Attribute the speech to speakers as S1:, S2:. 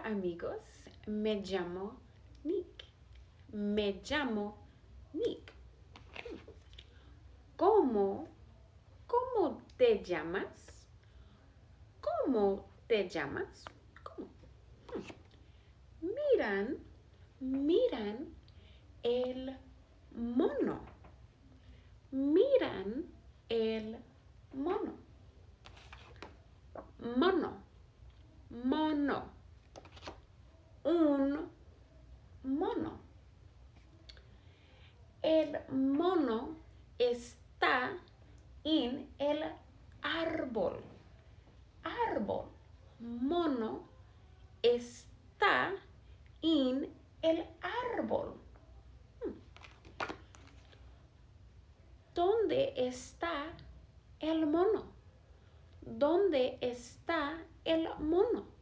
S1: amigos, me llamo Nick. Me llamo Nick. ¿Cómo te llamas? ¿Cómo te llamas? ¿Cómo? Miran el mono. Miran el mono. Mono. Un mono. El mono está en el árbol. Árbol. Mono está en el árbol. ¿Dónde está el mono? ¿Dónde está el mono?